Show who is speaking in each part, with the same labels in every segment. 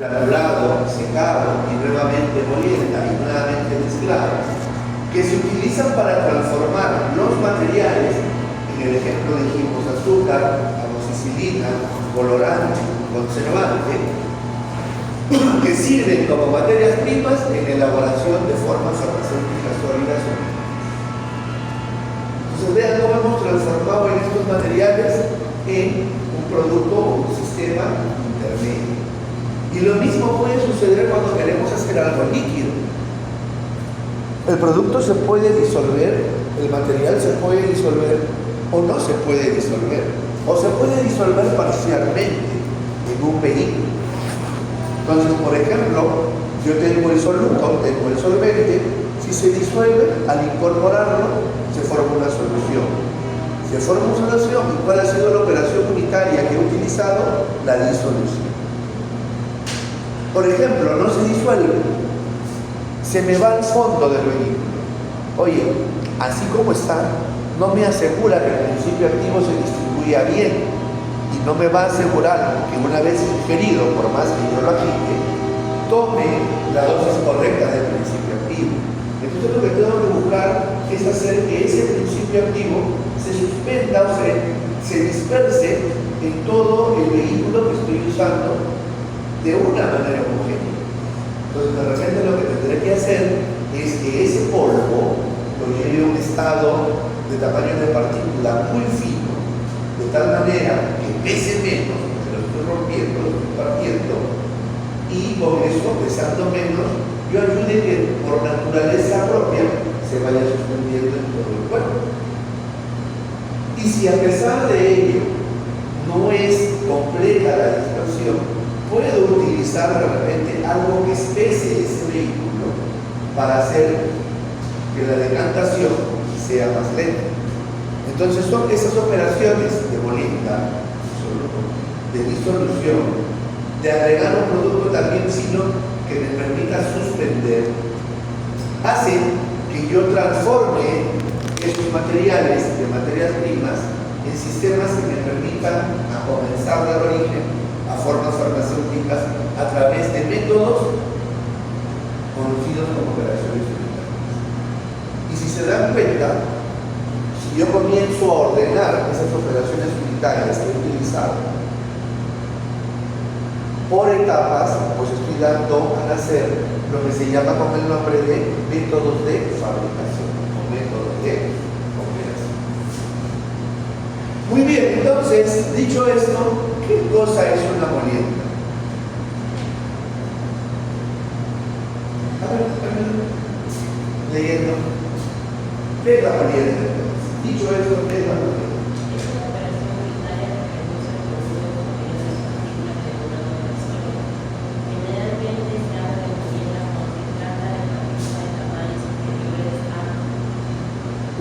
Speaker 1: granulado, secado y nuevamente molienda y nuevamente mezclado, que se utilizan para transformar los materiales, en el ejemplo dijimos azúcar, amoxicilina, colorante, conservante, que sirven como materias primas en elaboración de formas farmacéuticas sólidas o líquidas. Entonces vean cómo hemos transformado en estos materiales en un producto o un sistema intermedio. Y lo mismo puede suceder cuando queremos hacer algo líquido. El producto se puede disolver, el material se puede disolver o no se puede disolver. O se puede disolver parcialmente en un vehículo. Entonces, por ejemplo, yo tengo el soluto, tengo el solvente, si se disuelve, al incorporarlo, se forma una solución. Se forma una solución, ¿y cuál ha sido la operación unitaria que he utilizado? La disolución. Por ejemplo, no se disuelve, se me va al fondo del vehículo. Oye, así como está, no me asegura que el principio activo se distribuya bien y no me va a asegurar que una vez ingerido, por más que yo lo agite, tome la dosis correcta del principio activo. Entonces lo que tengo que buscar es hacer que ese principio activo se suspenda o se disperse en todo el vehículo que estoy usando de una manera homogénea. Entonces, de repente lo que tendré que hacer es que ese polvo lo lleve a un estado de tamaño de partícula muy fino, de tal manera que pese menos, porque lo estoy rompiendo, lo estoy partiendo, y con eso, pesando menos, yo ayude que por naturaleza propia se vaya suspendiendo en todo el cuerpo. Y si a pesar de ello no es completa la dispersión, puedo utilizar de repente algo que especie ese vehículo para hacer que la decantación sea más lenta. Entonces son esas operaciones de molienda, de disolución, de agregar un producto también sino que me permita suspender, hacen que yo transforme estos materiales de materias primas en sistemas que me permitan a comenzar del origen a formas farmacéuticas a través de métodos conocidos como operaciones unitarias. Y si se dan cuenta, si yo comienzo a ordenar esas operaciones unitarias que he utilizado por etapas, pues estoy dando a nacer lo que se llama con el nombre de métodos de fabricación o métodos de operación. Muy bien, entonces, dicho esto, ¿qué cosa es una molienda? A ver, leyendo. ¿Qué es la molienda? Dicho esto, ¿qué es la molienda?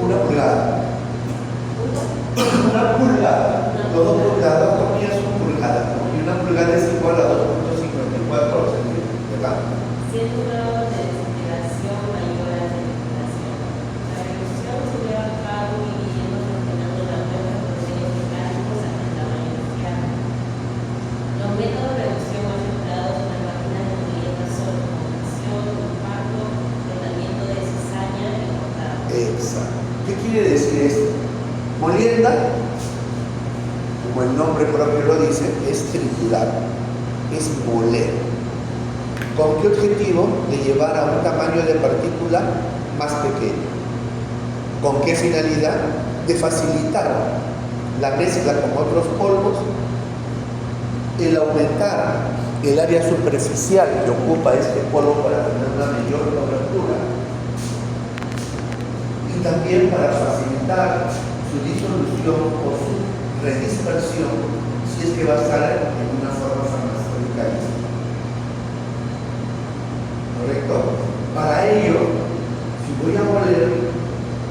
Speaker 1: Una pulgada. Una pulgada. Los 2 pulgadas también son pulgadas, ¿no? Y una pulgada es igual a 2.54 centímetros, ¿verdad?
Speaker 2: 100 grados de desintegración mayor a la desintegración. La reducción se lleva a cabo dividiendo funcionando la muestra por medios mecánicos hasta el tamaño industrial. Los métodos de reducción más empleados en las máquinas de molienda son compresión, compacto, tratamiento de cizaña y cortado.
Speaker 1: Exacto. ¿Qué quiere decir esto? Molienda, como el nombre propio lo dice, es triturar, es moler. ¿Con qué objetivo? De llevar a un tamaño de partícula más pequeño. ¿Con qué finalidad? De facilitar la mezcla con otros polvos, el aumentar el área superficial que ocupa este polvo para tener una mayor cobertura y también para facilitar su disolución o su redispersión si es que va a estar en una forma farmacéutica. ¿Correcto? Para ello, si voy a moler,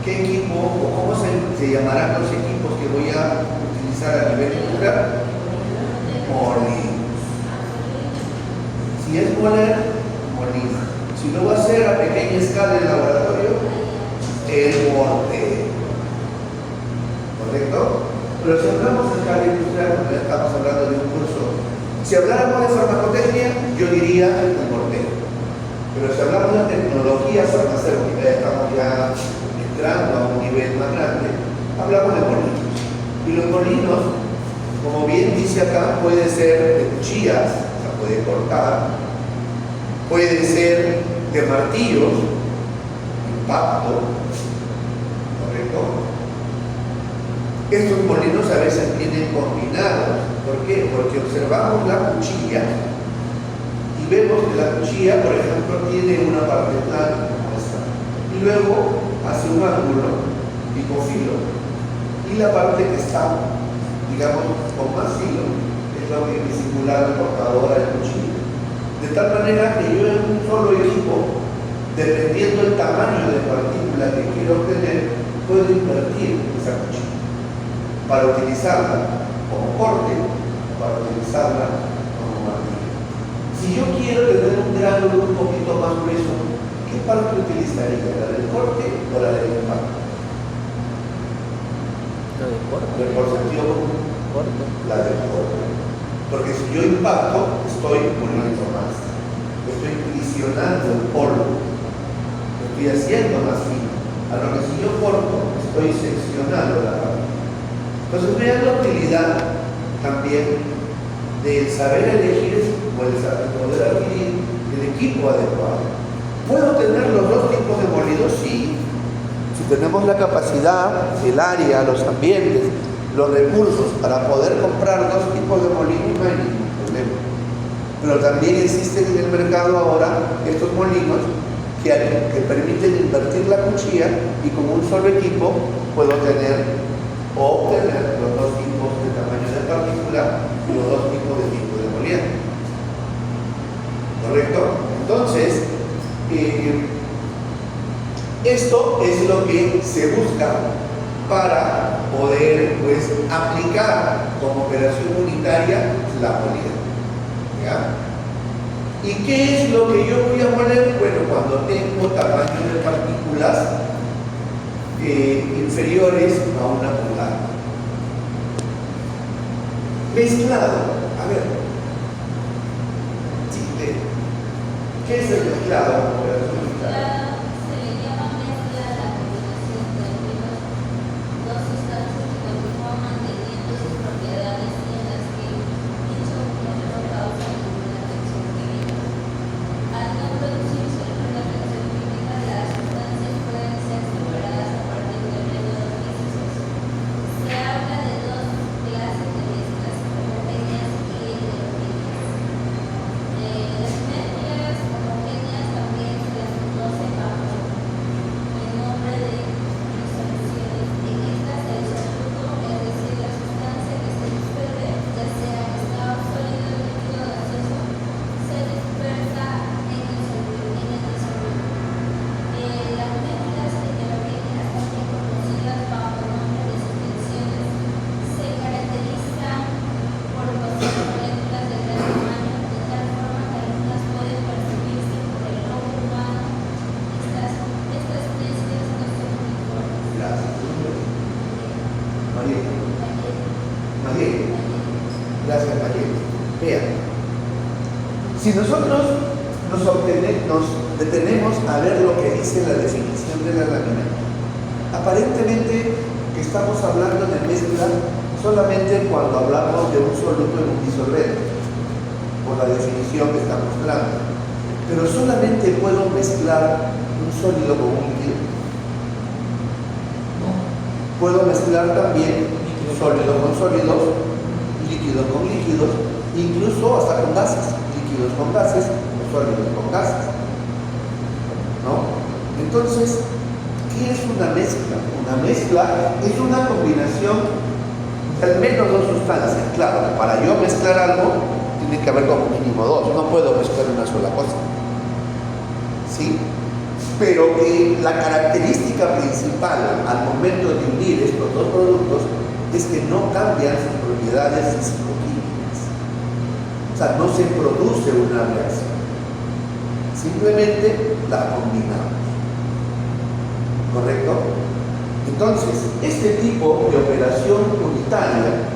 Speaker 1: ¿qué equipo o cómo se llamarán los equipos que voy a utilizar a nivel industrial? Molinos. Si es moler, molino. Si lo voy a hacer a pequeña escala en laboratorio, el mortero. ¿Correcto? Pero si hablamos de escala industrial, porque estamos hablando de un curso, si habláramos de farmacotecnia, yo diría cuchilla y el mortero. Pero si hablamos de tecnología farmacéutica, ya estamos ya entrando a un nivel más grande, hablamos de molinos. Y los molinos, como bien dice acá, puede ser de cuchillas, o sea, puede cortar, puede ser de martillos, impacto, ¿correcto? Estos molinos a veces vienen combinados. ¿Por qué? Porque observamos la cuchilla y vemos que la cuchilla, por ejemplo, tiene una parte plana como esta, y luego hace un ángulo tipo filo, y la parte que está, digamos, con más filo es lo que simula la cortadora del cuchillo. De tal manera que yo en un solo equipo, dependiendo del tamaño de partícula que quiero obtener, puedo invertir esa cuchilla para utilizarla como corte, para utilizarla como martillo. Si yo quiero tener un gránulo un poquito más grueso, ¿qué parte utilizaría? ¿La del corte o la del impacto?
Speaker 3: La del corte.
Speaker 1: Por sentido común, la del corte. Porque si yo impacto, estoy poniendo más. Estoy prisionando el polvo. Lo estoy haciendo más fino. A lo que si yo corto, estoy seccionando la parte. Entonces vean la utilidad también del saber elegir o el saber poder adquirir el equipo adecuado. ¿Puedo tener los dos tipos de molinos? Sí. Si tenemos la capacidad, el área, los ambientes, los recursos para poder comprar dos tipos de molinos, no hay ningún problema. Pero también existen en el mercado ahora estos molinos que permiten invertir la cuchilla y con un solo equipo puedo tener o obtener los dos tipos de tamaño de partícula y los dos tipos de tipo de moliente. ¿Correcto? Entonces, esto es lo que se busca para poder, pues, aplicar como operación unitaria la molida. ¿Ya? ¿Y qué es lo que yo voy a moler? Bueno, cuando tengo tamaños de partículas inferiores a una pulgada. Mezclado. A ver. Sí, ¿qué es el mezclado?
Speaker 2: Se le llama mezcla a la combinación de dos sustancias que continúan manteniendo sus propiedades y en las que dicho fenómeno causa ninguna reacción química. Al no producirse una reacción química, las sustancias pueden ser separadas a partir de métodos físicos. Se habla de dos clases de mezclas, homogéneas y heterogéneas. Las mezclas homogéneas también se las conoce bajo el nombre de disoluciones. En estas el soluto, es decir, la sustancia que se disuelve, ya sea en estado sólido, líquido o gaseoso, se dispersa en el disoluto. Las mezclas heterogéneas, también conocidas bajo el nombre de suspensiones, se caracterizan por poseer moléculas de gran tamaño, de tal forma que algunas pueden percibirse por el ojo humano. Estas mezclas no son uniformes.
Speaker 1: Gracias. María. Gracias, María. Vean. Si nosotros nos detenemos a ver lo que dice la definición de la lámina, aparentemente estamos hablando de mezcla solamente cuando hablamos de un soluto en un disolvente, por la definición que está mostrando. Pero solamente puedo mezclar un sólido con un líquido. No. Puedo mezclar también sólido con sólidos, líquidos con líquidos, incluso hasta con gases, líquidos con gases o sólidos con gases. ¿No? Entonces, ¿qué es una mezcla? Una mezcla es una combinación de al menos dos sustancias. Claro, para yo mezclar algo, tiene que haber como mínimo dos. No puedo mezclar una sola cosa. ¿Sí? Pero la característica principal al momento de unir estos dos productos es que no cambian sus propiedades físico-químicas. O sea, no se produce una reacción. Simplemente la combinamos. ¿Correcto? Entonces, este tipo de operación unitaria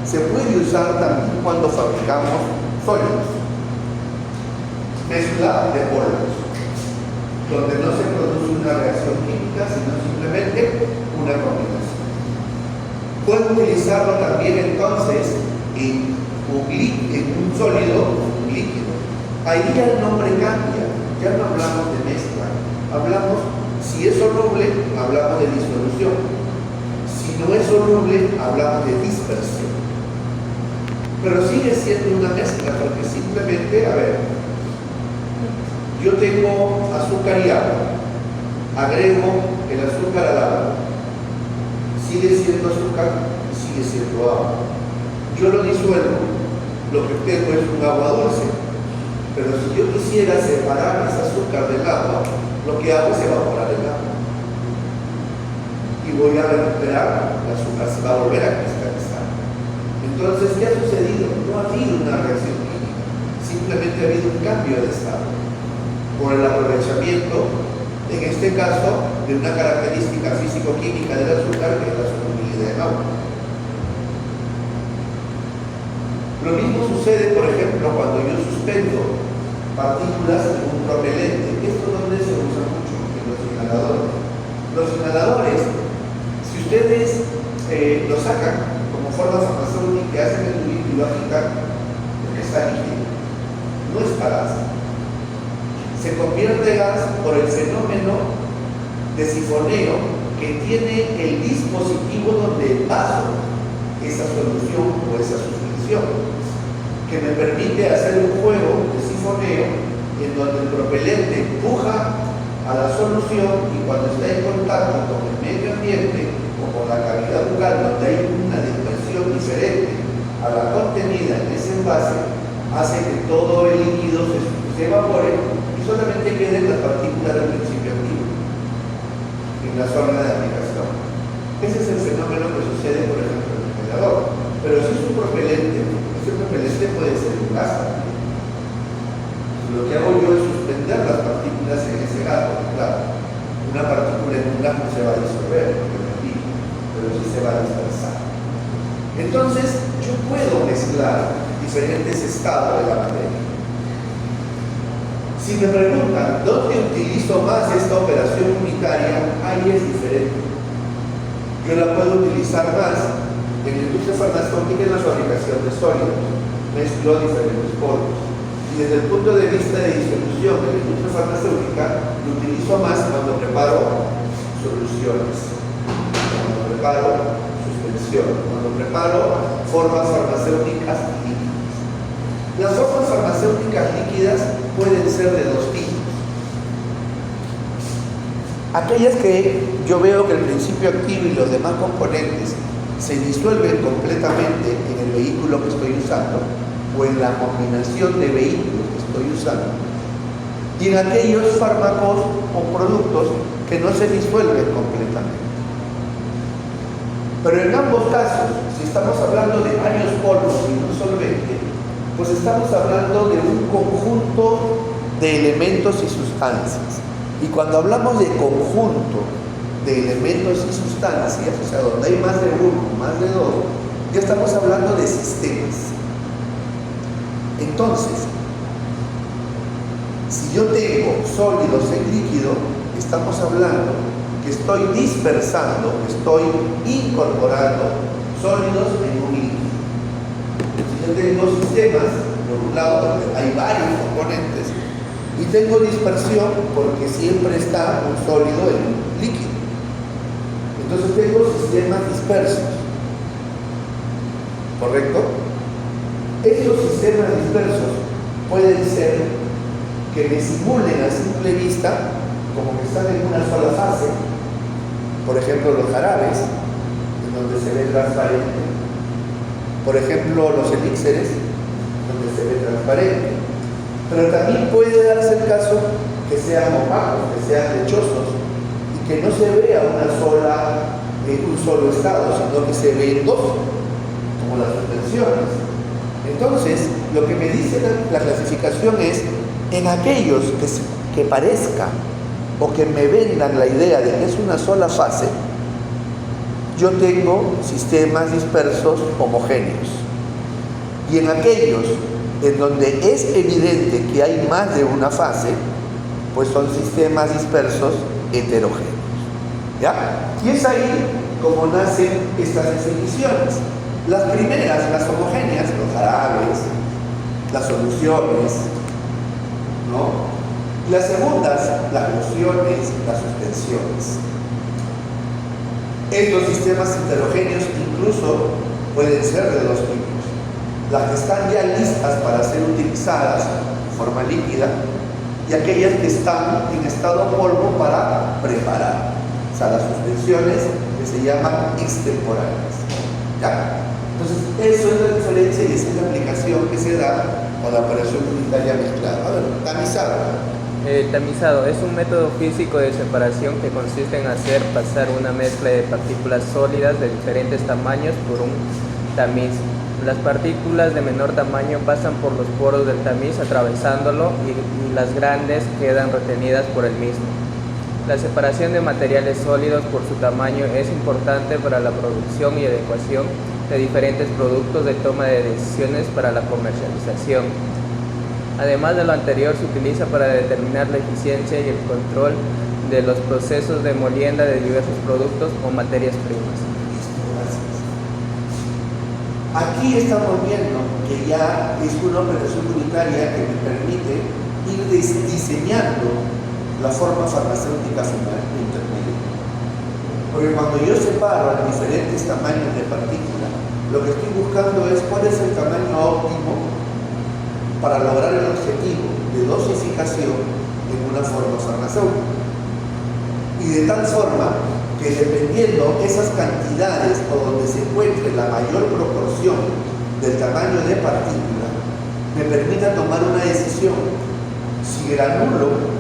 Speaker 1: se puede usar también cuando fabricamos sólidos. mezcla de polvos, donde no se produce una reacción química, sino simplemente una combinación. Puedo utilizarlo también entonces en un sólido líquido. Ahí ya el nombre cambia, ya no hablamos de mezcla, hablamos, si es soluble, hablamos de disolución, si no es soluble, hablamos de dispersión. Pero sigue siendo una mezcla, porque simplemente, a ver, yo tengo azúcar y agua, agrego el azúcar al agua, sigue siendo azúcar, sigue siendo agua. Yo lo disuelvo, lo que tengo es un agua dulce, pero si yo quisiera separar ese azúcar del agua, lo que hago es evaporar el agua. Y voy a recuperar el azúcar, se va a volver a cristalizar. Entonces, ¿qué ha sucedido? No ha habido una reacción química, simplemente ha habido un cambio de estado por el aprovechamiento, en este caso, de una característica físico-química del azúcar, que es la solubilidad en agua. Lo mismo sucede, por ejemplo, cuando yo suspendo partículas en un propelente. ¿Esto donde se usa mucho? En los inhaladores. Los inhaladores, si ustedes lo sacan como forma farmacéutica que hacen el tubito y lo agitan, porque está líquido, no es gas. Se convierte gas por el fenómeno de sifoneo que tiene el dispositivo donde paso esa solución o esa suspensión, que me permite hacer un juego de sifoneo en donde el propelente empuja a la solución y cuando está en contacto con el medio ambiente o con la cavidad bucal, donde hay una dispersión diferente a la contenida en ese envase, hace que todo el líquido se evapore y solamente queden las partículas del principio activo en la zona de aplicación. Ese es el fenómeno que sucede, por ejemplo, en el generador. Pero si es un propelente, ese propelente puede ser un gas también. Lo que hago yo es suspender las partículas en ese gas, porque claro, una partícula en un gas no se va a disolver, porque es líquido, pero sí se va a dispersar. Entonces, yo puedo mezclar diferentes estados de la materia. Si me preguntan, ¿dónde utilizo más esta operación unitaria? Ahí es diferente. Yo la puedo utilizar más en la industria farmacéutica en la fabricación de sólidos. Mezclo diferentes polvos. Y desde el punto de vista de disolución de la industria farmacéutica, lo utilizo más cuando preparo soluciones, cuando preparo suspensión, cuando preparo formas farmacéuticas líquidas. Las formas farmacéuticas líquidas pueden ser de dos tipos. Aquellas que yo veo que el principio activo y los demás componentes se disuelven completamente en el vehículo que estoy usando o en la combinación de vehículos que estoy usando, y en aquellos fármacos o productos que no se disuelven completamente. Pero en ambos casos, si estamos hablando de varios polvos y un solvente, pues estamos hablando de un conjunto de elementos y sustancias. Y cuando hablamos de conjunto de elementos y sustancias, o sea, donde hay más de uno, más de dos, ya estamos hablando de sistemas. Entonces, si yo tengo sólidos en líquido, estamos hablando que estoy dispersando, estoy incorporando sólidos en un líquido. Si yo tengo sistemas, por un lado, donde hay varios componentes, y tengo dispersión porque siempre está un sólido en un líquido. Entonces tengo sistemas dispersos. ¿Correcto? Estos sistemas dispersos pueden ser que me simulen a simple vista como que están en una sola fase. Por ejemplo, los jarabes, en donde se ve transparente. Por ejemplo, los elixires, donde se ve transparente. Pero también puede darse el caso que sean opacos, que sean lechosos y que no se vea un solo estado, sino que se ve en dos, como las suspensiones. Entonces, lo que me dice la clasificación es, en aquellos que parezca o que me vendan la idea de que es una sola fase, yo tengo sistemas dispersos homogéneos. Y en aquellos en donde es evidente que hay más de una fase, pues son sistemas dispersos heterogéneos. ¿Ya? Y es ahí como nacen estas definiciones. Las primeras, las homogéneas, los jarabes, las soluciones, ¿no? Las segundas, las lociones, las suspensiones. Estos sistemas heterogéneos incluso pueden ser de dos tipos. Las que están ya listas para ser utilizadas en forma líquida y aquellas que están en estado polvo para preparar. O sea, las suspensiones que se llaman extemporáneas. ¿Ya? Entonces, eso es la diferencia y esa es la aplicación que se da con la operación unitaria mezclada. A ver, tamizado.
Speaker 3: Tamizado es un método físico de separación que consiste en hacer pasar una mezcla de partículas sólidas de diferentes tamaños por un tamiz. Las partículas de menor tamaño pasan por los poros del tamiz atravesándolo y las grandes quedan retenidas por el mismo. La separación de materiales sólidos por su tamaño es importante para la producción y adecuación de diferentes productos de toma de decisiones para la comercialización. Además de lo anterior, se utiliza para determinar la eficiencia y el control de los procesos de molienda de diversos productos o materias primas.
Speaker 1: Listo, gracias. Aquí estamos viendo que ya es una operación unitaria que me permite ir diseñando la forma farmacéutica final intermedia. Porque cuando yo separo diferentes tamaños de partícula, lo que estoy buscando es cuál es el tamaño óptimo para lograr el objetivo de dosificación en una forma farmacéutica. Y de tal forma que dependiendo esas cantidades o donde se encuentre la mayor proporción del tamaño de partícula, me permita tomar una decisión si granulo,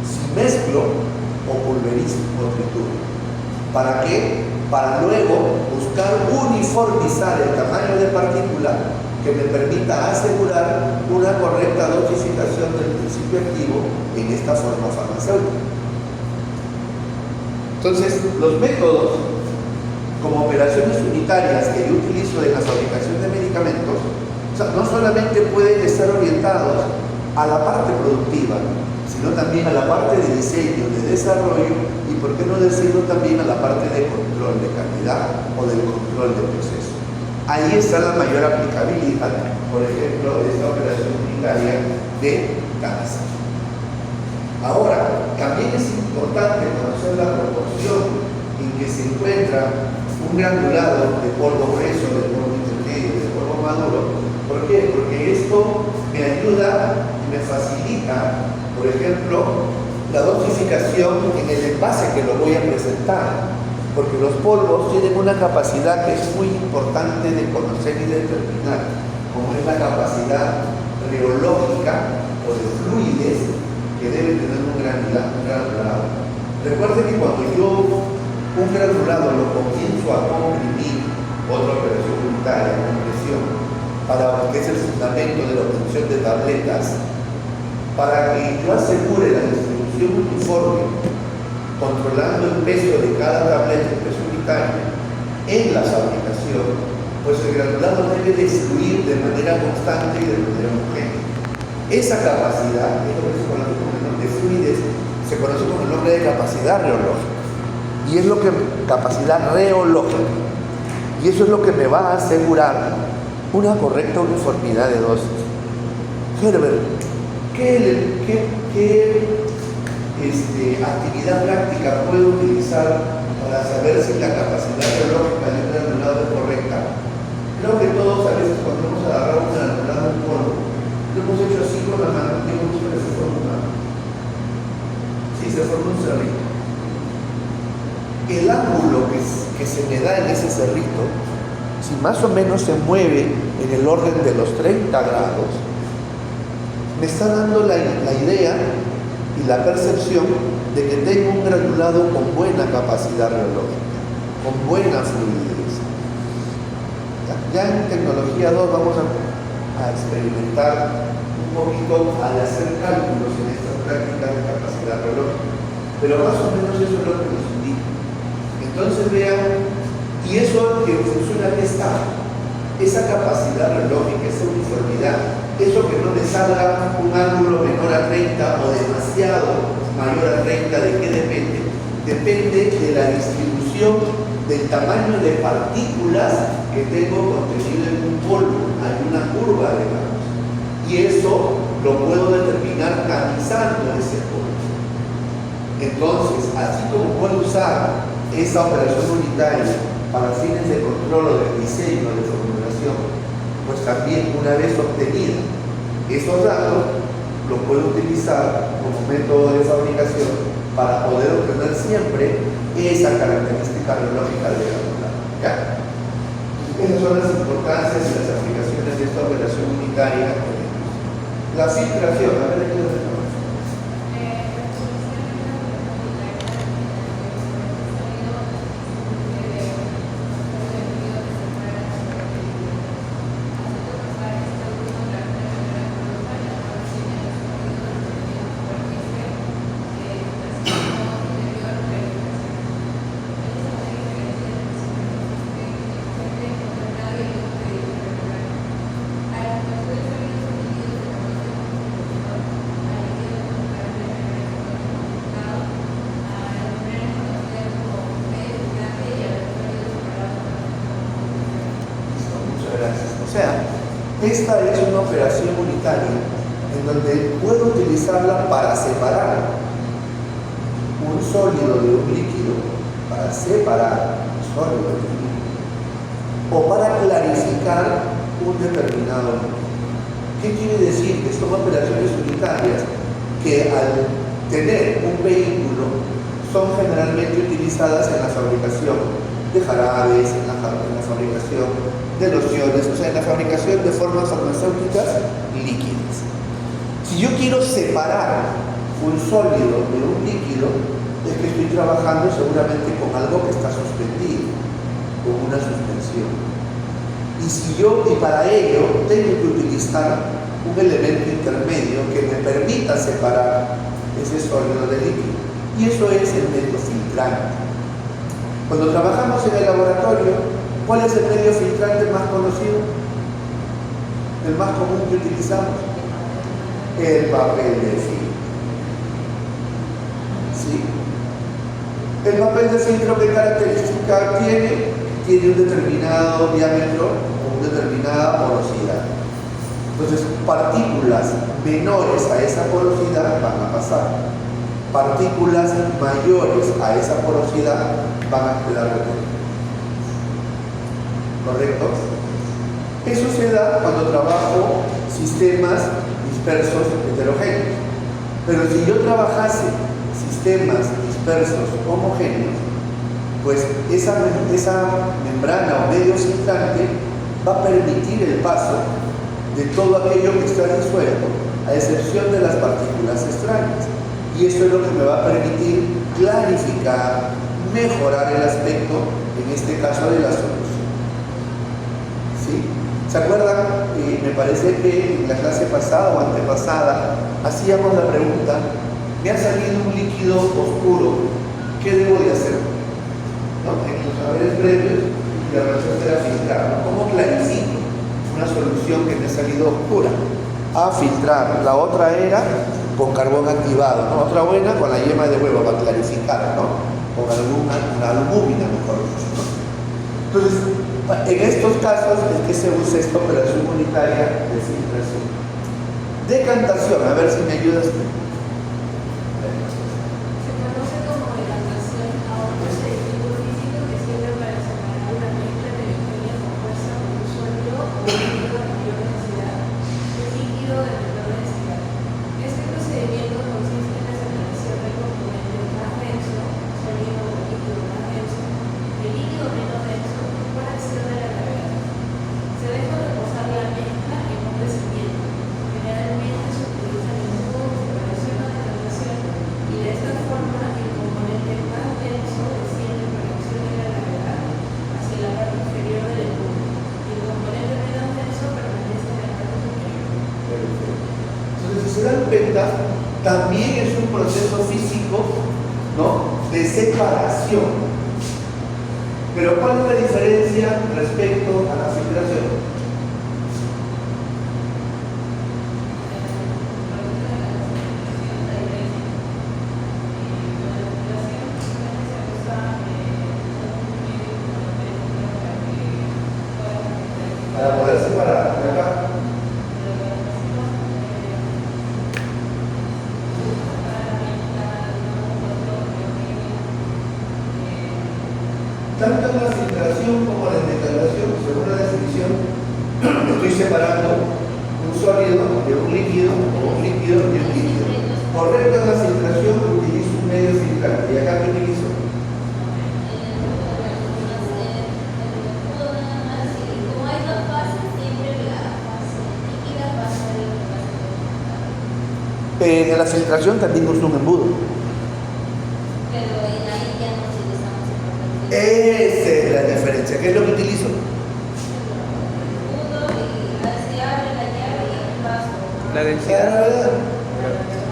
Speaker 1: si mezclo o pulverizo o trituro. ¿Para qué? Para luego buscar uniformizar el tamaño de partícula que me permita asegurar una correcta dosificación del principio activo en esta forma farmacéutica. Entonces, los métodos como operaciones unitarias que yo utilizo en la fabricación de medicamentos, o sea, no solamente pueden estar orientados a la parte productiva, sino también a la parte de diseño, de desarrollo y, por qué no decirlo, también a la parte de control de calidad o del control del proceso. Ahí está la mayor aplicabilidad, por ejemplo, de esta operación unitaria de tamizaje. Ahora, también es importante conocer la proporción en que se encuentra un granulado de polvo grueso, de polvo intermedio, de polvo maduro. ¿Por qué? Porque esto me ayuda y me facilita, por ejemplo, la dosificación en el envase que lo voy a presentar. Porque los polvos tienen una capacidad que es muy importante de conocer y de determinar, como es la capacidad reológica o de fluidez que debe tener un granulado. Recuerden que cuando yo un granulado lo comienzo a comprimir, otra operación unitaria, compresión, que es el fundamento de la obtención de tabletas, para que yo asegure la distribución uniforme, controlando el peso de cada tableta, el peso unitario, en la fabricación, pues el granulado debe de fluir de manera constante y de manera homogénea. Esa capacidad, es lo que se conoce como el nombre de fluidez, se conoce como el nombre de capacidad reológica. Y es lo que, capacidad reológica. Y eso es lo que me va a asegurar una correcta uniformidad de dosis. Herbert, ¿qué actividad práctica puedo utilizar para saber si la capacidad reológica de un granulado es correcta? Creo que todos a veces cuando hemos agarrado un granulado en polvo, lo hemos hecho así con la mano y hemos visto que se forma una. Sí, se forma un cerrito. El ángulo que se me da en ese cerrito, si más o menos se mueve en el orden de los 30 grados, me está dando la idea y la percepción de que tengo un granulado con buena capacidad reológica, con buena fluidez. Ya en tecnología 2 vamos a experimentar un poquito al hacer cálculos en estas prácticas de capacidad reológica, pero más o menos eso es lo que nos indica. Entonces vean, y eso que funciona que está, esa capacidad reológica, esa uniformidad, eso que no me salga un ángulo menor a 30 o demasiado mayor a 30, ¿de qué depende? Depende de la distribución del tamaño de partículas que tengo contenido en un polvo. Hay una curva, digamos. Y eso lo puedo determinar canalizando ese polvo. Entonces, así como puedo usar esa operación unitaria para fines de control o de diseño, de formulación, pues también una vez obtenida esos datos, los puedo utilizar como método de fabricación para poder obtener siempre esa característica biológica de la molécula. ¿Ya? Esas son las importancias y las aplicaciones de esta operación unitaria. La filtración, a ver, aquí lo tenemos. O sea, esta es una operación unitaria en donde puedo utilizarla para separar un sólido de un líquido, para separar un sólido de un líquido, o para clarificar un determinado líquido. ¿Qué quiere decir? Que son operaciones unitarias que al tener un vehículo son generalmente utilizadas en la fabricación de jarabes, en la fabricación de lociones, o sea, en la fabricación de formas farmacéuticas líquidas. Si yo quiero separar un sólido de un líquido, es que estoy trabajando seguramente con algo que está suspendido, con una suspensión. Y para ello tengo que utilizar un elemento intermedio que me permita separar ese sólido de líquido. Y eso es el medio filtrante. Cuando trabajamos en el laboratorio, ¿cuál es el medio filtrante más conocido? El más común que utilizamos. El papel de filtro. ¿Sí? El papel de filtro, ¿qué característica tiene? Tiene un determinado diámetro o una determinada porosidad. Entonces, partículas menores a esa porosidad van a pasar. Partículas mayores a esa porosidad van a quedar retenidas. ¿Correcto? Eso se da cuando trabajo sistemas dispersos heterogéneos. Pero si yo trabajase sistemas dispersos homogéneos, pues esa membrana o medio filtrante va a permitir el paso de todo aquello que está disuelto, a excepción de las partículas extrañas. Y eso es lo que me va a permitir clarificar, mejorar el aspecto, en este caso de la solución. ¿Sí? ¿Se acuerdan? Me parece que en la clase pasada o antepasada hacíamos la pregunta: me ha salido un líquido oscuro, ¿qué debo de hacer? ¿No? En los saberes previos, la respuesta era filtrar. ¿Cómo clarifico una solución que me ha salido oscura? A filtrar. La otra era con carbón activado, ¿no? Otra buena con la yema de huevo para clarificar, ¿no? Con una albúmina, mejor dicho, ¿no? Entonces, en estos casos es que se usa esta operación unitaria de filtración. Decantación, a ver si me ayudas.
Speaker 4: Se conoce como decantación a un procedimiento físico que sirve para separar una mezcla de heterogénea compuesta por un sólido o un líquido de mayor densidad y un líquido de menor densidad. Este procedimiento consiste en la separación del componente más denso, sólido o líquido más denso, del líquido menos denso por acción de la gravedad. Se deja reposar la mezcla en un recipiente. Generalmente se utiliza el método de separación o decantación y de esta forma el componente más denso desciende por acción de la gravedad hacia la parte inferior del embudo y el componente menos denso permanece en la parte superior.
Speaker 1: Entonces, si se dan cuenta, también es un proceso físico, ¿no?, de separación. Pero ¿cuál es la diferencia respecto a la filtración? Tanto en la filtración como en la decantación, según la definición, estoy separando un sólido de un líquido o un líquido de un líquido. Correcto, en la filtración utilizo un medio filtrante. ¿Y acá qué utilizo? En la filtración también uso un embudo. Esa es la diferencia. ¿Qué es lo que utilizo?
Speaker 3: La
Speaker 1: La
Speaker 3: densidad.
Speaker 1: gravedad.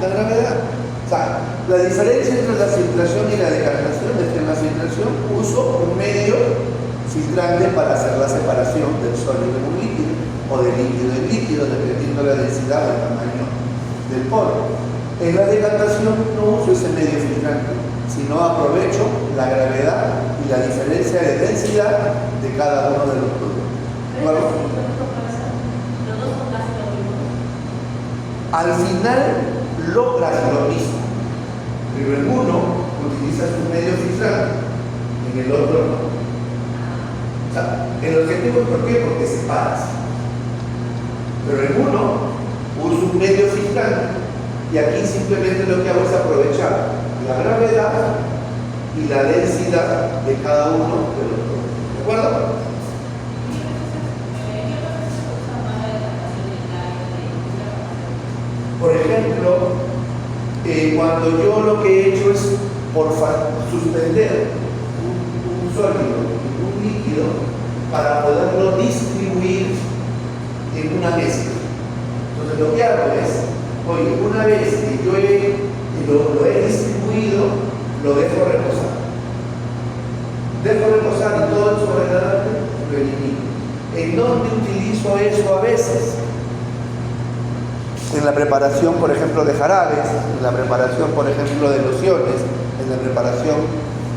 Speaker 1: La gravedad. O sea, la diferencia entre la filtración y la decantación es que en la filtración uso un medio filtrante para hacer la separación del sólido en un líquido o del líquido en líquido, dependiendo de la densidad o el tamaño del polvo. En la decantación no uso ese medio filtrante, sino aprovecho la gravedad y la diferencia de densidad de cada uno de los productos. Al final logras lo mismo, pero en uno utilizas un medio filtrante, en el otro no. O sea, el objetivo es ¿por qué? Porque separas. Pero en uno uso un medio filtrante y aquí simplemente lo que hago es aprovechar la gravedad y la densidad de cada uno de los productos. ¿De acuerdo? Por ejemplo, cuando yo lo que he hecho es suspender un sólido, un líquido, para poderlo distribuir en una mezcla. Entonces lo que hago es, oye, una vez que yo lo he distribuido, lo dejo reposar. Dejo reposar y todo el sobrenadante lo elimino. ¿En dónde utilizo eso a veces? En la preparación, por ejemplo, de jarabes, en la preparación, por ejemplo, de lociones, en la preparación,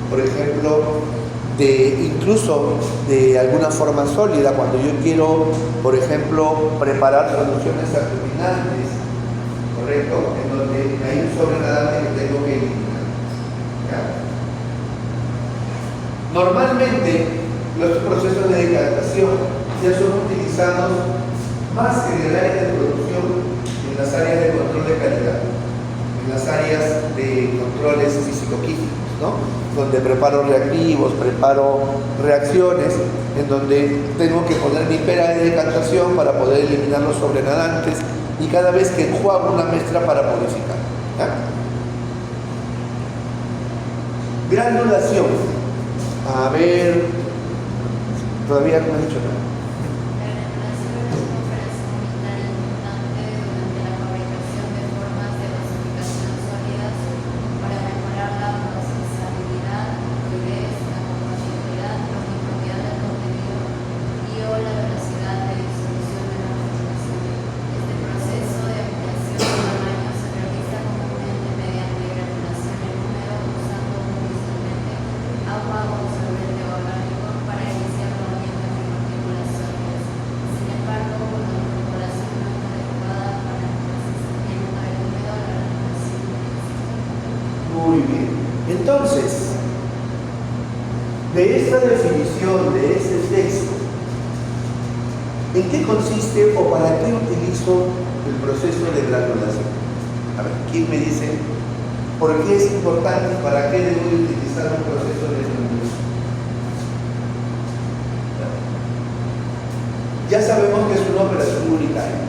Speaker 1: por ejemplo, incluso de alguna forma sólida, cuando yo quiero, por ejemplo, preparar soluciones aglutinantes, ¿correcto? En donde hay un sobrenadante que tengo que eliminar. ¿Ya? Normalmente, los procesos de decantación ya son utilizados más que en el área de producción, en las áreas de control de calidad, en las áreas de controles físico-químicos, ¿no? Donde preparo reactivos, preparo reacciones, en donde tengo que poner mi pera de decantación para poder eliminar los sobrenadantes y cada vez que enjuago una mezcla para purificar. ¿Ya? Granulación. A ver, todavía no me he dicho nada. Muy bien. Entonces, de esta definición, de ese texto, ¿en qué consiste o para qué utilizo el proceso de granulación? A ver, ¿quién me dice por qué es importante y para qué debo de utilizar un proceso de granulación? Ya sabemos que es una operación unitaria.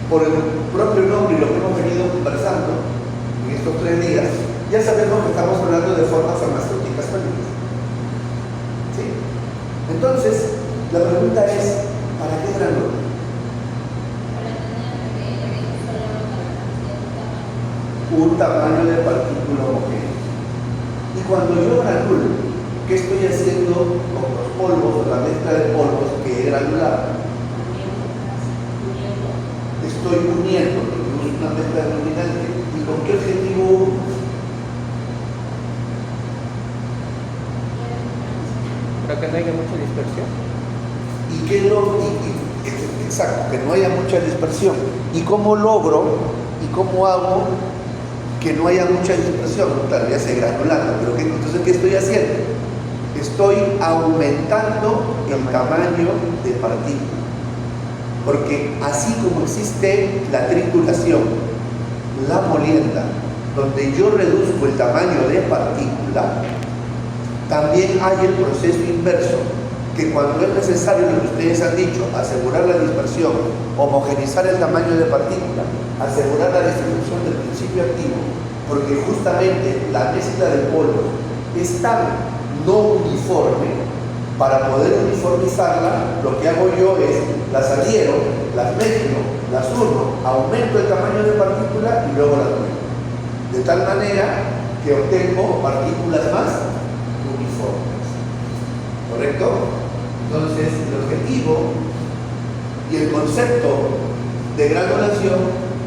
Speaker 1: Por el propio nombre y lo que hemos venido conversando en estos 3 días, ya sabemos que estamos hablando de formas farmacéuticas sólidas. ¿Sí? Entonces, la pregunta es, ¿para qué granula? Un tamaño de partícula homogénea. Y cuando yo granulo, ¿qué estoy haciendo con los polvos, la mezcla de polvos que he granulado? Estoy uniendo, porque es una mezcla aglutinante. ¿Y con qué objetivo?
Speaker 3: Para que no haya mucha dispersión.
Speaker 1: Exacto, que no haya mucha dispersión. ¿Y cómo logro y cómo hago que no haya mucha dispersión? Claro, ya sé, granulando, pero entonces, ¿qué estoy haciendo? estoy aumentando el tamaño de partícula. Porque así como existe la trituración, la molienda, donde yo reduzco el tamaño de partícula, también hay el proceso inverso, que cuando es necesario, lo que ustedes han dicho, asegurar la dispersión, homogeneizar el tamaño de partícula, asegurar la distribución del principio activo, porque justamente la mezcla de polvos es tan no uniforme, para poder uniformizarla, lo que hago yo es las adhiero, las mezclo, las uno, aumento el tamaño de partícula y luego las muevo. De tal manera que obtengo partículas más uniformes. ¿Correcto? Entonces, el objetivo y el concepto de granulación,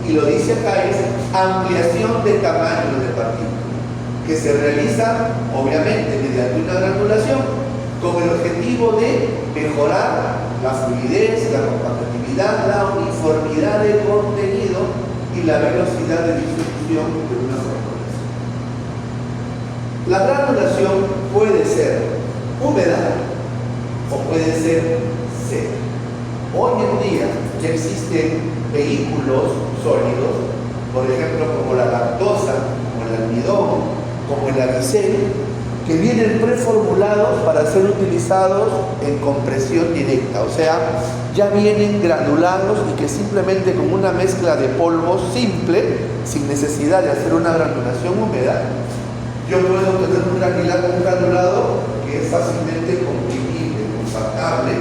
Speaker 1: y lo dice acá, es ampliación de tamaño de partícula, que se realiza, obviamente, mediante una granulación, con el objetivo de mejorar la fluidez, la compatibilidad, la uniformidad de contenido y la velocidad de distribución de una formulación. La granulación puede ser húmeda o puede ser seca. Hoy en día ya existen vehículos sólidos, por ejemplo como la lactosa, como el almidón, como el avicel, que vienen preformulados para ser utilizados en compresión directa, o sea, ya vienen granulados y que simplemente con una mezcla de polvos simple, sin necesidad de hacer una granulación húmeda, yo puedo obtener un granulado que es fácilmente comprimible, compactable,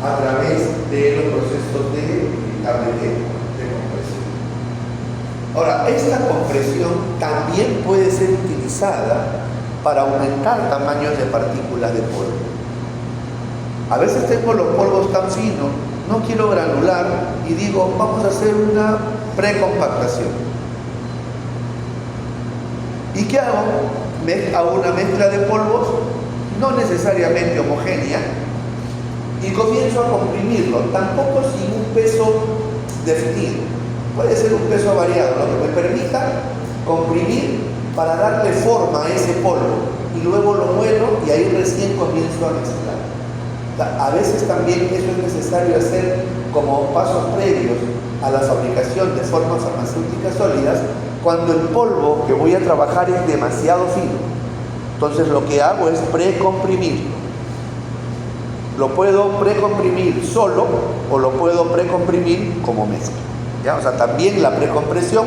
Speaker 1: a través de los procesos de tableteo, de compresión. Ahora, esta compresión también puede ser utilizada para aumentar tamaños de partículas de polvo. A veces tengo los polvos tan finos, no quiero granular y digo, vamos a hacer una precompactación. ¿Y qué hago? Hago una mezcla de polvos, no necesariamente homogénea, y comienzo a comprimirlo, tampoco sin un peso definido. Puede ser un peso variado, lo que me permita comprimir para darle forma a ese polvo y luego lo muelo y ahí recién comienzo a mezclar. A veces también eso es necesario hacer como pasos previos a la fabricación de formas farmacéuticas sólidas cuando el polvo que voy a trabajar es demasiado fino. Entonces lo que hago es precomprimir. Lo puedo precomprimir solo o lo puedo precomprimir como mezcla. ¿Ya? O sea, también la precompresión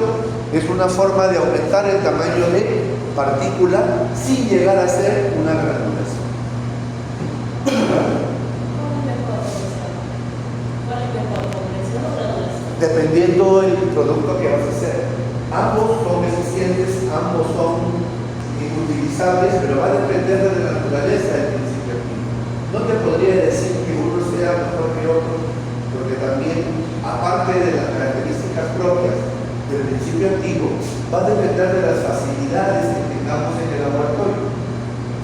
Speaker 1: es una forma de aumentar el tamaño de partícula sin llegar a ser una granulación.
Speaker 2: ¿Cuál es mejor, compresión o granulación?
Speaker 1: Dependiendo del producto que vas a hacer. Ambos son eficientes, ambos son utilizables, pero va a depender de la naturaleza del principio activo. No te podría decir que uno sea mejor que otro, porque también, aparte de las características propias del principio activo, va a depender de las facilidades que tengamos en el laboratorio.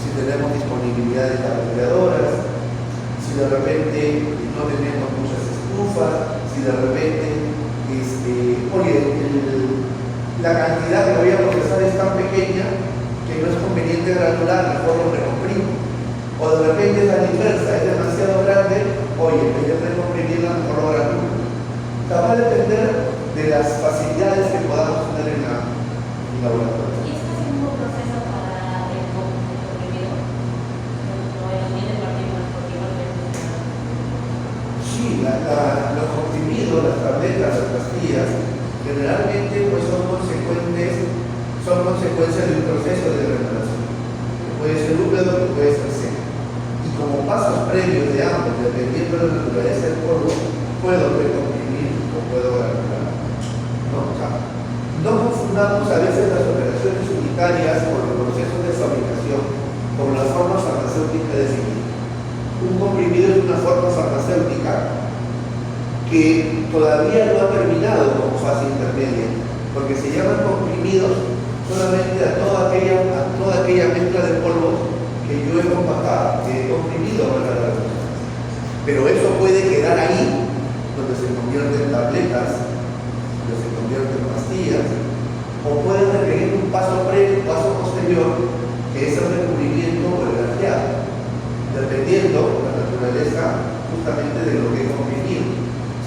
Speaker 1: Si tenemos disponibilidad de tabladoras, si de repente no tenemos muchas estufas, si de repente, la cantidad que voy a procesar es tan pequeña que no es conveniente granular, mejor lo recomprimo. O de repente es a la inversa, es demasiado grande, oye, en vez de recomprimirla, mejor lo granulo. O sea, va a depender de las facilidades que podamos tener en la laboratorio.
Speaker 2: ¿Y este es el mismo proceso para el comprimido? ¿O tiene partículas porque igualmente?
Speaker 1: Sí, los comprimidos, las tabletas, las pastillas, generalmente pues son consecuencias de un proceso de granulación. Que puede ser húmedo, que puede ser seco. Y como pasos previos de ambos, dependiendo de la naturaleza del polvo, puedo recomprimir o puedo granular. ¿No? O sea, no confundamos a veces las operaciones unitarias por los procesos de fabricación con las formas farmacéuticas definidas. Un comprimido es una forma farmacéutica que todavía no ha terminado como fase intermedia, porque se llaman comprimidos solamente a toda aquella mezcla de polvos que yo he compactado, que he comprimido con la granulación. Pero eso puede quedar ahí, donde se convierte en tabletas, donde se convierte en pastillas, o puede requerir un paso posterior, que que es el recubrimiento o el grajeado, dependiendo la naturaleza justamente de lo que he convenido.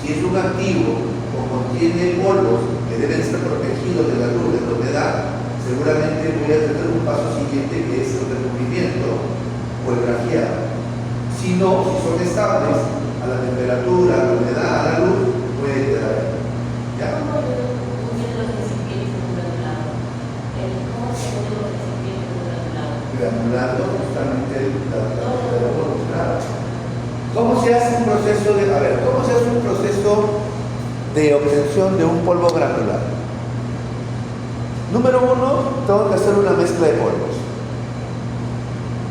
Speaker 1: Si es un activo o contiene polvos que deben ser protegidos de la luz, de la humedad, seguramente voy a tener un paso siguiente que es el recubrimiento o el grajeado. Si no, si son estables a la temperatura, a la humedad, a la luz, puede quedar ahí. ¿Ya?
Speaker 2: ¿Cómo unen los recipientes en un granulado? ¿Cómo se unen los recipientes en un granulado?
Speaker 1: Granulando justamente la de polvos, claro. ¿Cómo se hace un proceso de, a ver, cómo se hace un proceso de obtención de un polvo granular? Número uno, tengo que hacer una mezcla de polvos.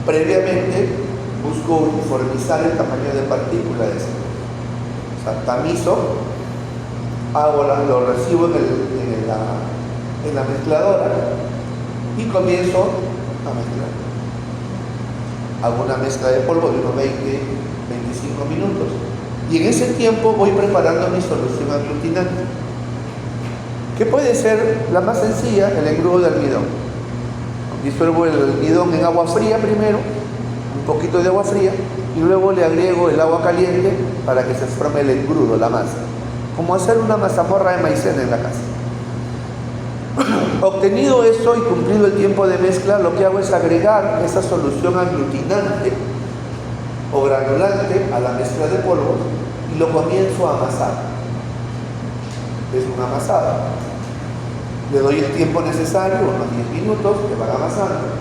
Speaker 1: Previamente busco uniformizar el tamaño de partícula de este. O sea, tamizo, lo recibo en la mezcladora y comienzo a mezclar. Hago una mezcla de polvo de unos 20-25 minutos. Y en ese tiempo voy preparando mi solución aglutinante, que puede ser la más sencilla, el engrudo de almidón. Disuelvo el almidón en agua fría primero, un poquito de agua fría, y luego le agrego el agua caliente para que se forme el engrudo, la masa. Como hacer una mazamorra de maicena en la casa. Obtenido eso y cumplido el tiempo de mezcla, lo que hago es agregar esa solución aglutinante o granulante a la mezcla de polvos y lo comienzo a amasar. Es una amasada. Le doy el tiempo necesario, unos 10 minutos, que van amasando.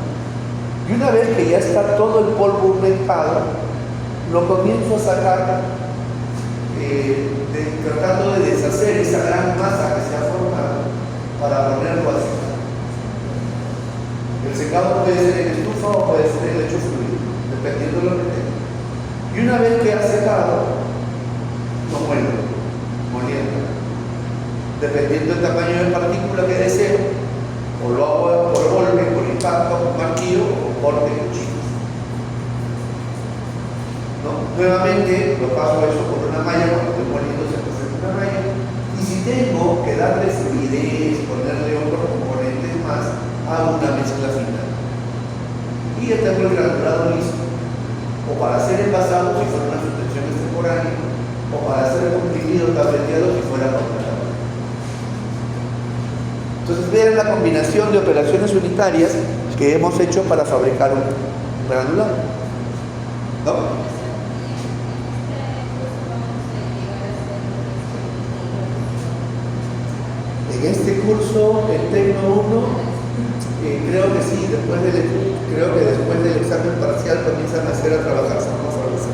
Speaker 1: Y una vez que ya está todo el polvo humectado, lo comienzo a sacar tratando de deshacer esa gran masa que se ha formado para ponerlo a secar. El secado puede ser en estufa o puede ser en lecho fluido, dependiendo de lo que tenga. Y una vez que ha secado, lo muelo, moliendo. Dependiendo del tamaño de partícula que deseo, o lo hago por golpe, por impacto, con martillo o corte de cuchillo. ¿No? Nuevamente lo paso eso por una malla, cuando estoy moliendo se presenta una malla. Y si tengo que darle fluidez, ponerle otros componentes más, hago una mezcla final. Y ya tengo el granulado listo. O para ser envasado si fuera una suspensión extemporánea, o para ser comprimido, tableteado si fuera contratado. Entonces vean la combinación de operaciones unitarias que hemos hecho para fabricar un granulado. ¿No? En este curso, el Tecno 1, creo que sí, creo que después del examen parcial comienzan a trabajar forma formación.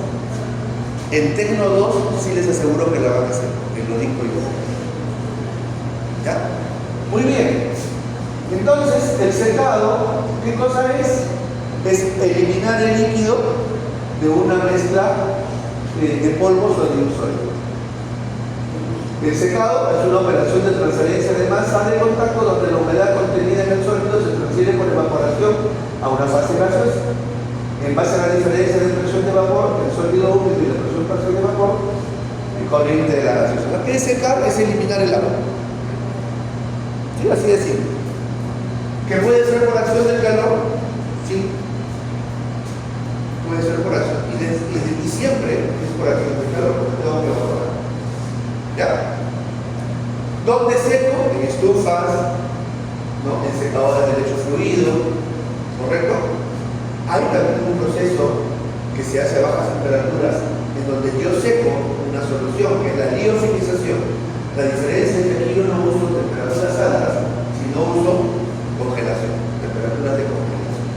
Speaker 1: En Tecno 2 sí les aseguro que la van a hacer, que lo digo yo. ¿Ya? Muy bien. Entonces, el secado, ¿qué cosa es? Es eliminar el líquido de una mezcla de polvos o de un sólido. El secado es una operación de transferencia de masa de contacto donde la humedad contenida en el sólido se transfiere por evaporación a una fase gaseosa. En base a la diferencia de presión de vapor, el sólido húmedo y la presión parcial de vapor, el corriente de la gaseosa. Lo que es secar es eliminar el agua. ¿Sí? Así de simple. ¿Que puede ser por acción del calor? Sí. Puede ser por acción. Y siempre es por acción del calor, porque tengo que evaporar. ¿Ya? ¿Dónde seco? En estufas, ¿no? En secadoras de lecho fluido, ¿correcto? Hay también un proceso que se hace a bajas temperaturas en donde yo seco una solución, que es la liofilización. La diferencia es que aquí yo no uso temperaturas altas, sino uso congelación, temperaturas de congelación.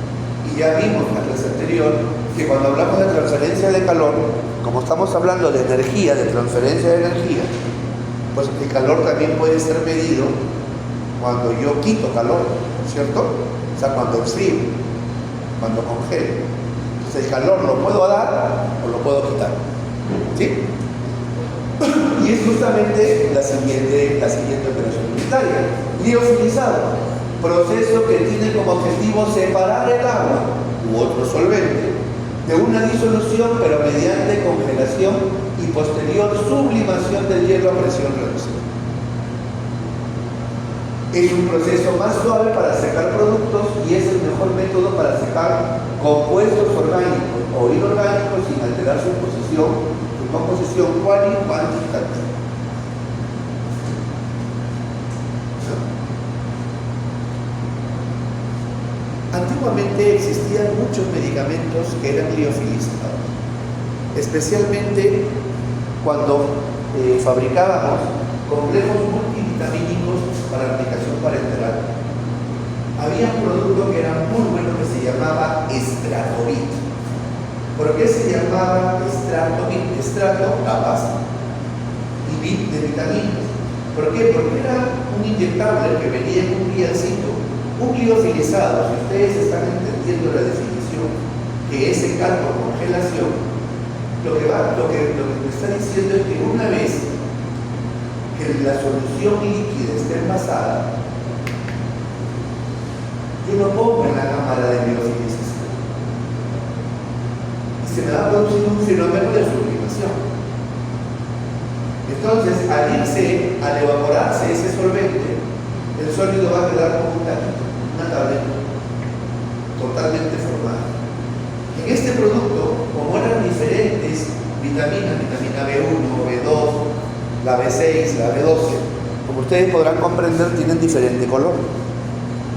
Speaker 1: Y ya vimos en la clase anterior que cuando hablamos de transferencia de calor, como estamos hablando de energía, de transferencia de energía, pues el calor también puede ser medido cuando yo quito calor, ¿cierto? O sea, cuando enfrío, cuando congelo. Entonces el calor lo puedo dar o lo puedo quitar, ¿sí? Y es justamente la siguiente operación unitaria. Liofilizado, proceso que tiene como objetivo separar el agua u otro solvente de una disolución, pero mediante congelación y posterior sublimación del hielo a presión reducida. Es un proceso más suave para secar productos y es el mejor método para secar compuestos orgánicos o inorgánicos sin alterar su composición cuantitativa. Antiguamente existían muchos medicamentos que eran liofilizados, especialmente cuando fabricábamos complejos multivitamínicos para aplicación parenteral. Había un producto que era muy bueno que se llamaba Stratovit. ¿Por qué se llamaba Stratovit? Strato, la base, y bit de vitaminas. ¿Por qué? Porque era un inyectable que venía en un guiancito, un liofilizado. Si ustedes están entendiendo la definición, que es secar por congelación, lo que me está diciendo es que una vez que la solución líquida esté envasada, yo lo pongo en la cámara de liofilización y se me va a producir un fenómeno de sublimación. Entonces, al evaporarse ese solvente, el sólido va a quedar como un taquito, una tableta totalmente formada. En este producto, como eran diferentes vitaminas, vitamina B1, B2, la B6, la B12, como ustedes podrán comprender, tienen diferente color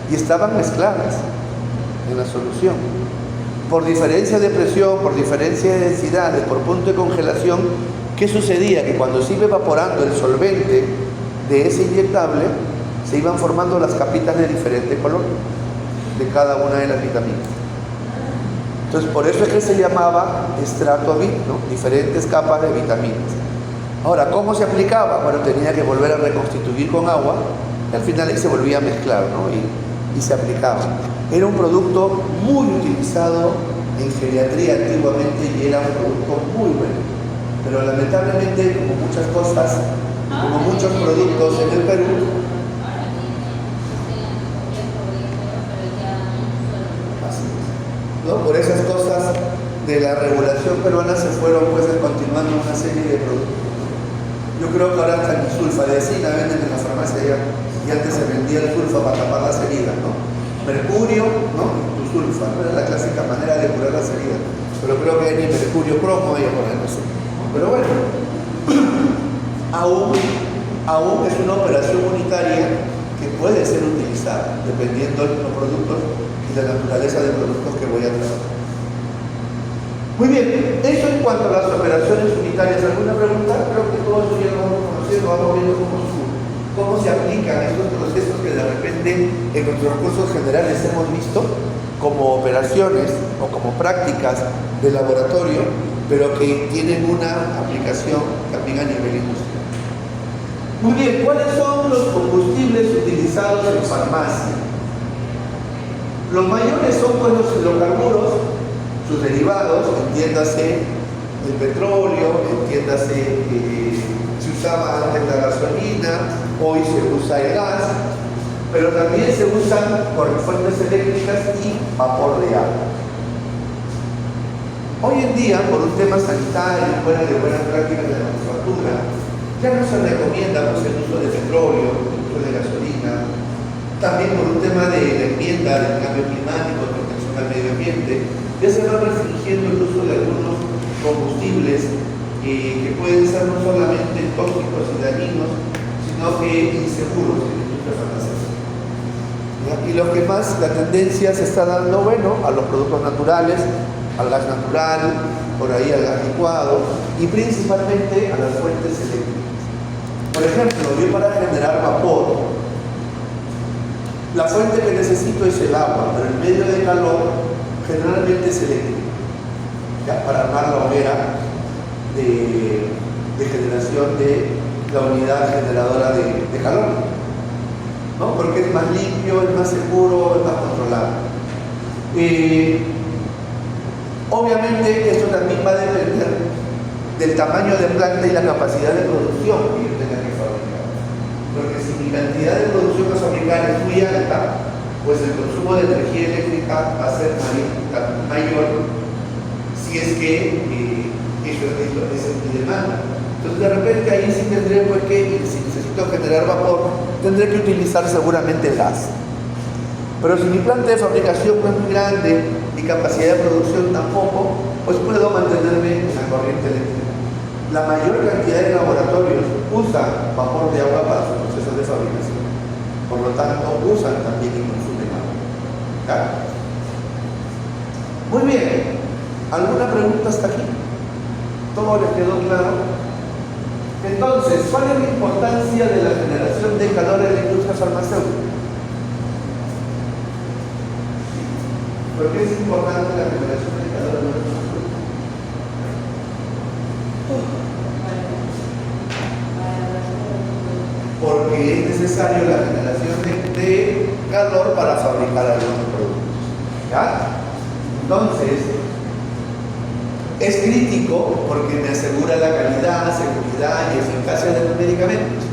Speaker 1: y estaban mezcladas en la solución. Por diferencia de presión, por diferencia de densidades, por punto de congelación, ¿qué sucedía? Que cuando se iba evaporando el solvente de ese inyectable, se iban formando las capitas de diferente color de cada una de las vitaminas. Entonces, por eso es que se llamaba Stratovit, ¿no? Diferentes capas de vitaminas. Ahora, ¿cómo se aplicaba? Bueno, tenía que volver a reconstituir con agua y al final se volvía a mezclar, ¿no? Y se aplicaba. Era un producto muy utilizado en geriatría antiguamente y era un producto muy bueno. Pero lamentablemente, como muchas cosas, como muchos productos en el Perú, ¿no? Por esas cosas de la regulación peruana se fueron pues continuando una serie de productos. Yo creo que ahora hasta el sulfadecina venden en la farmacia ya, y antes se vendía el sulfa para tapar las heridas, ¿no? Mercurio, ¿no? Tu sulfa, ¿no? Era la clásica manera de curar las heridas. Pero creo que hay ni mercurio cromo ahí por ahí, no sé. Pero bueno, aún es una operación unitaria que puede ser utilizada, dependiendo de los productos y la naturaleza de productos que voy a tratar. Muy bien, eso en cuanto a las operaciones unitarias. ¿Alguna pregunta? Creo que todo eso ya lo vamos conociendo, vamos viendo cómo se aplican estos procesos que de repente en nuestros cursos generales hemos visto como operaciones o como prácticas de laboratorio, pero que tienen una aplicación también a nivel industrial. Muy bien, ¿cuáles son los combustibles utilizados en farmacia? Los mayores son pues, los hidrocarburos, sus derivados, entiéndase el petróleo, entiéndase se usaba antes la gasolina, hoy se usa el gas, pero también se usan por fuentes eléctricas y vapor de agua. Hoy en día, por un tema sanitario, fuera de buenas prácticas de la manufactura, ya no se recomienda pues, el uso de petróleo, el uso de gasolina, también por un tema de la enmienda del cambio climático, protección al medio ambiente, ya se va restringiendo el uso de algunos combustibles que pueden ser no solamente tóxicos y dañinos, sino que inseguros en la industria farmacéutica. Y lo que más la tendencia se está dando, bueno, a los productos naturales, al gas natural, por ahí al gas licuado y principalmente a las fuentes eléctricas. Por ejemplo, yo para generar vapor, la fuente que necesito es el agua, pero el medio de calor generalmente es eléctrico, ¿ya? Para armar la hoguera de generación de la unidad generadora de calor, ¿no? Porque es más limpio, es más seguro, es más controlado. Obviamente esto también va a depender del tamaño de planta y la capacidad de producción que yo tenga que fabricar. Porque si mi cantidad de producción a fabricar es muy alta, pues el consumo de energía eléctrica va a ser mayor si es que eso es mi demanda. Entonces de repente ahí sí tendré pues que, si necesito necesito generar vapor, tendré que utilizar seguramente el gas. Pero si mi planta de fabricación no es muy grande, mi capacidad de producción tampoco, pues puedo mantenerme en la corriente eléctrica. La mayor cantidad de laboratorios usan vapor de agua para sus procesos de fabricación. Por lo tanto, usan también y consumen agua. ¿Ya? Muy bien. ¿Alguna pregunta hasta aquí? ¿Todo les quedó claro? Entonces, ¿cuál es la importancia de la generación de calor en la industria farmacéutica? ¿Por qué es importante la generación de calor en la industria farmacéutica? Porque es necesario la generación de calor para fabricar algunos productos. ¿Ya? Entonces, es crítico porque me asegura la calidad, seguridad y eficacia de los medicamentos.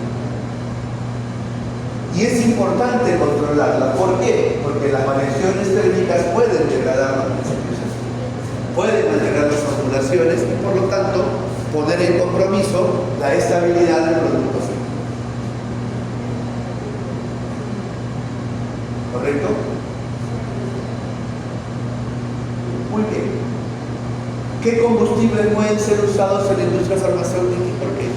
Speaker 1: Y es importante controlarla. ¿Por qué? Porque las variaciones térmicas pueden degradar los principios activos, pueden alterar las formulaciones y por lo tanto poner en compromiso la estabilidad del producto final. ¿Correcto? Muy bien. ¿Qué combustibles pueden ser usados en la industria farmacéutica y por qué?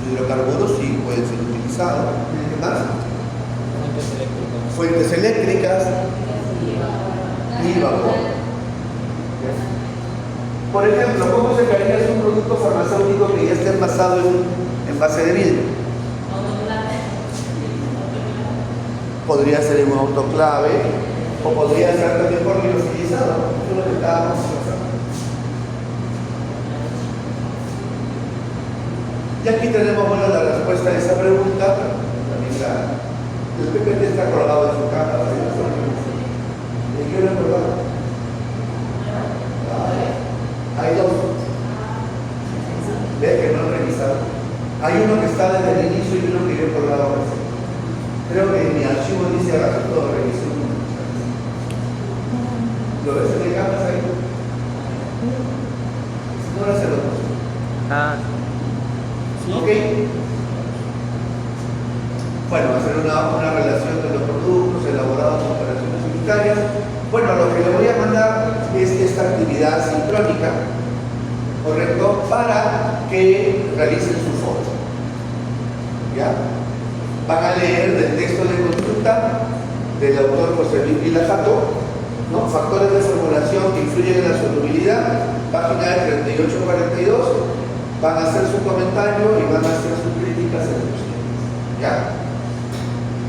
Speaker 1: Hidrocarburos sí pueden ser utilizados. ¿Qué más? Fuentes eléctricas y vapor. Por ejemplo, ¿cómo se crearía un producto farmacéutico que ya esté envasado en envase de vidrio? Podría ser en un autoclave o podría ser también por liofilizado. Eso es lo que estábamos pensando. Y aquí tenemos, bueno, la respuesta a esa pregunta. También el PPT está colgado en su cámara. ¿De qué lo he colgado? Hay dos. Ve que no he revisado. Hay uno que está desde el inicio y uno que yo he colgado recién. Creo que en mi archivo dice asunto de revisión. ¿Lo ves en el cámara ahí? No lo hace el otro.
Speaker 3: Sí.
Speaker 1: Ok. Bueno, hacer una relación de los productos elaborados en operaciones unitarias. Bueno, lo que le voy a mandar es esta actividad sincrónica, ¿correcto? Para que realicen su foto. ¿Ya? Van a leer del texto de consulta del autor José Luis Vilajato, ¿no? Factores de formulación que influyen en la solubilidad, página de 38-42. Van a hacer su comentario y van a hacer sus críticas en los temas. ¿Ya?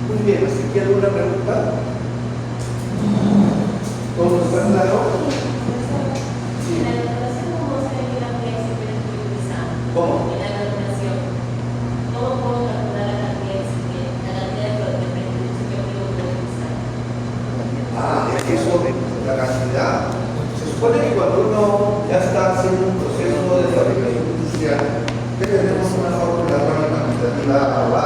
Speaker 1: Muy bien, ¿así que alguna pregunta? ¿Todo está claro? Sí.
Speaker 2: ¿En la denominación cómo se ve la que se puede utilizar?
Speaker 1: ¿Cómo?
Speaker 2: En la denominación, ¿cómo puedo calcular la cantidad de productos que puedo utilizar?
Speaker 1: Es que eso, la cantidad. Se supone que cuando uno ya está haciendo un proceso de fabricación industrial, ya tenemos una fórmula cuantitativa aprobada.